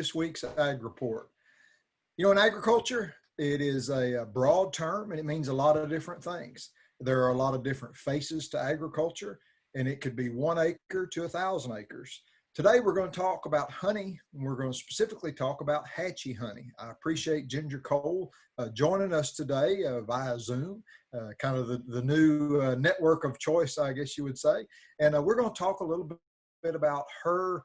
this week's Ag Report. You know, in agriculture, it is a broad term and it means a lot of different things. There are a lot of different faces to agriculture, and it could be 1 acre to 1,000 acres. Today, we're going to talk about honey, and we're going to specifically talk about Hachie Honey. I appreciate Ginger Cole joining us today via Zoom, kind of the new network of choice, I guess you would say. And we're going to talk a little bit about her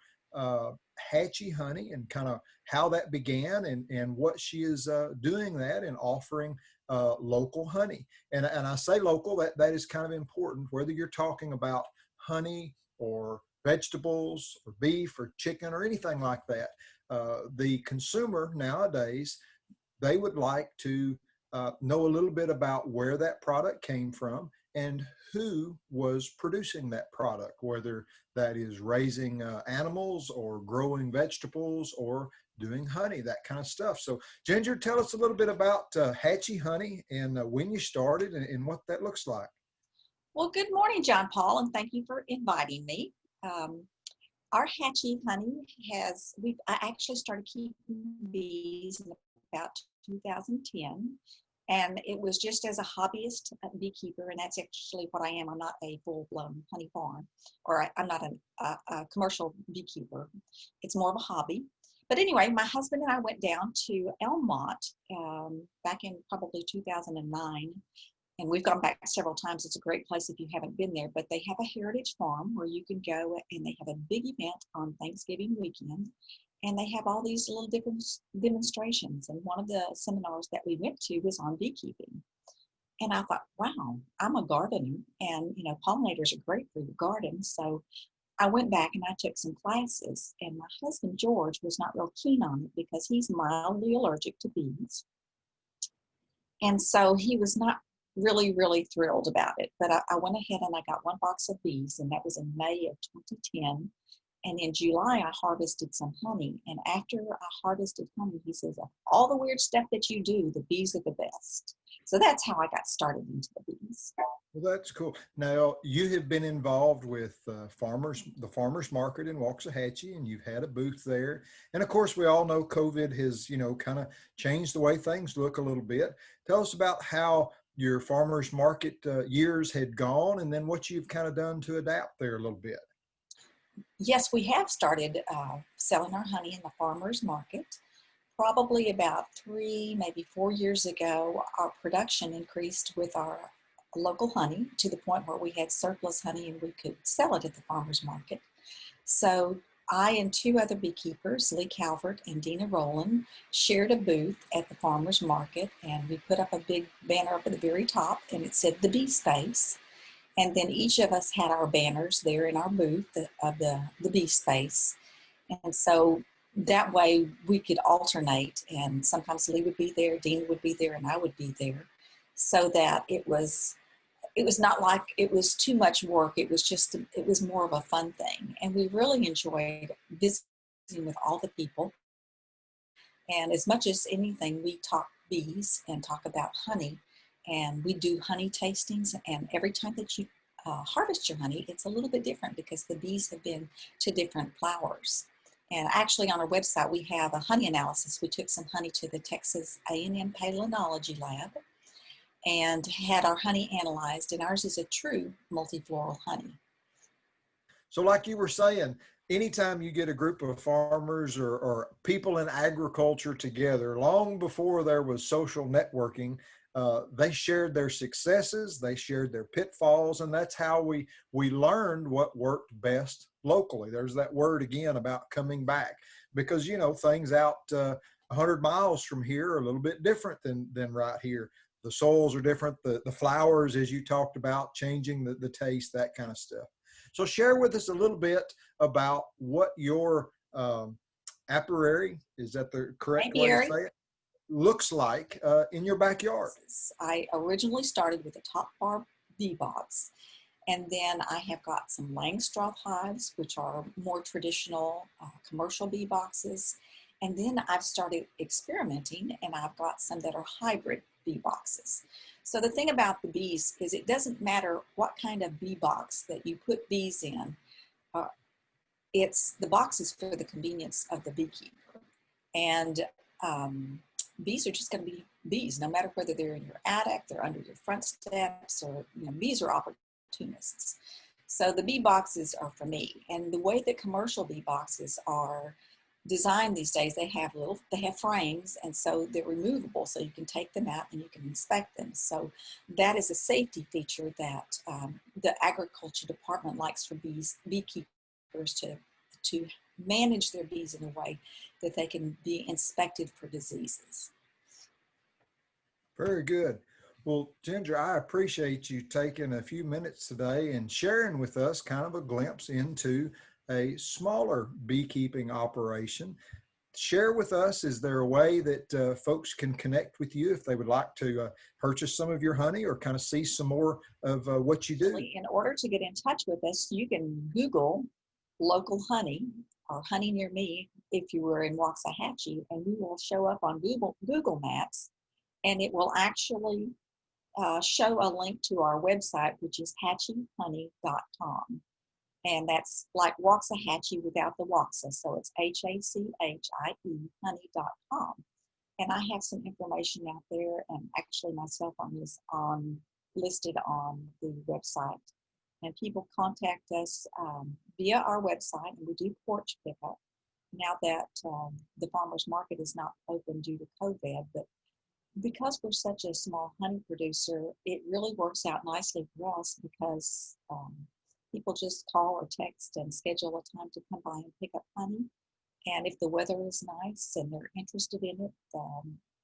Hachie Honey and kind of how that began and what she is doing that and offering local honey. And I say local, that is kind of important, whether you're talking about honey or vegetables or beef or chicken or anything like that. The consumer nowadays, they would like to know a little bit about where that product came from and who was producing that product, whether that is raising animals or growing vegetables or doing honey, that kind of stuff. So Ginger, tell us a little bit about Hachie Honey and when you started and what that looks like. Well, good morning, John Paul, and thank you for inviting me. Our Hachie Honey I actually started keeping bees in about 2010. And it was just as a hobbyist beekeeper, and that's actually what I am. I'm not a full-blown honey farm, or I'm not a commercial beekeeper. It's more of a hobby. But anyway, my husband and I went down to Elmont back in probably 2009, and we've gone back several times. It's a great place if you haven't been there, but they have a heritage farm where you can go, and they have a big event on Thanksgiving weekend. And they have all these little different demonstrations. And one of the seminars that we went to was on beekeeping. And I thought, wow, I'm a gardener. And, you know, pollinators are great for your garden. So I went back and I took some classes. And my husband, George, was not real keen on it because he's mildly allergic to bees. And so he was not really thrilled about it. But I went ahead and I got 1 box of bees. And that was in May of 2010. And in July, I harvested some honey. And after I harvested honey, he says, of all the weird stuff that you do, the bees are the best. So that's how I got started into the bees. Well, that's cool. Now, you have been involved with the farmers market in Waxahachie, and you've had a booth there. And of course, we all know COVID has, you know, kind of changed the way things look a little bit. Tell us about how your farmers market years had gone, and then what you've kind of done to adapt there a little bit. Yes, we have started selling our honey in the farmers market. Probably about 3, maybe 4 years ago, our production increased with our local honey to the point where we had surplus honey and we could sell it at the farmers market. So I and 2 other beekeepers, Lee Calvert and Dina Rowland, shared a booth at the farmers market, and we put up a big banner up at the very top, and it said the bee space. And then each of us had our banners there in our booth of the bee space. And so that way we could alternate, and sometimes Lee would be there, Dina would be there, and I would be there, so that it was not like it was too much work. It was more of a fun thing. And we really enjoyed visiting with all the people. And as much as anything, we talk bees and talk about honey. And we do honey tastings, and every time that you harvest your honey, it's a little bit different because the bees have been to different flowers. And actually on our website, we have a honey analysis. We took some honey to the Texas A&M Palynology Lab and had our honey analyzed, and ours is a true multifloral honey. So like you were saying, anytime you get a group of farmers or people in agriculture together, long before there was social networking, they shared their successes, they shared their pitfalls, and that's how we learned what worked best locally. There's that word again about coming back, because, you know, things out 100 miles from here are a little bit different than right here. The soils are different, the flowers, as you talked about, changing the taste, that kind of stuff. So share with us a little bit about what your apiary, is that the correct way to say it, looks like in your backyard. I originally started with a top bar bee box, and then I have got some Langstroth hives, which are more traditional commercial bee boxes, and then I've started experimenting, and I've got some that are hybrid bee boxes. So the thing about the bees is it doesn't matter what kind of bee box that you put bees in, the box is for the convenience of the beekeeper. And bees are just going to be bees, no matter whether they're in your attic, they're under your front steps, or bees are opportunists. So the bee boxes are for me. And the way that commercial bee boxes are designed these days, they have frames, and so they're removable, so you can take them out and you can inspect them. So that is a safety feature that the agriculture department likes for beekeepers to manage their bees in a way that they can be inspected for diseases. Very good. Well, Ginger, I appreciate you taking a few minutes today and sharing with us kind of a glimpse into a smaller beekeeping operation. Share with us, is there a way that folks can connect with you if they would like to purchase some of your honey or kind of see some more of what you do? In order to get in touch with us, you can Google local honey or honey near me if you were in Waxahachie, and we will show up on Google Maps, and it will actually show a link to our website, which is hachiehoney.com. And that's like Waxahachie without the Waxa. So it's HACHIE honey.com. And I have some information out there, and actually my cell phone is listed on the website. And people contact us via our website, and we do porch pickup now that the farmers market is not open due to COVID. But because we're such a small honey producer, it really works out nicely for us, because people just call or text and schedule a time to come by and pick up honey. And if the weather is nice and they're interested in it,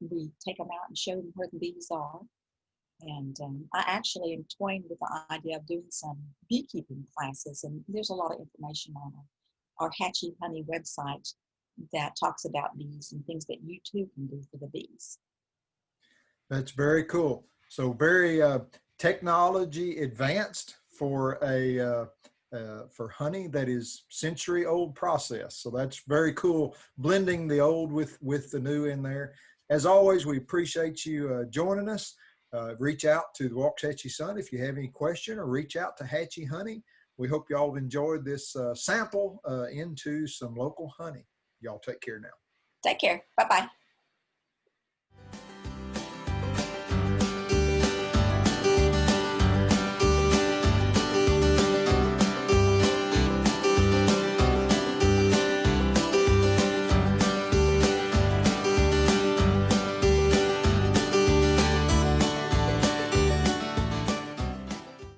we take them out and show them where the bees are. And I actually am toying with the idea of doing some beekeeping classes. And there's a lot of information on our Hachie Honey website that talks about bees and things that you too can do for the bees. That's very cool. So very technology advanced for for honey that is century-old process. So that's very cool, blending the old with the new in there. As always, we appreciate you joining us. Reach out to the Waxahachie Sun if you have any question, or reach out to Hachie Honey. We hope y'all have enjoyed this sample into some local honey. Y'all take care now. Take care. Bye-bye.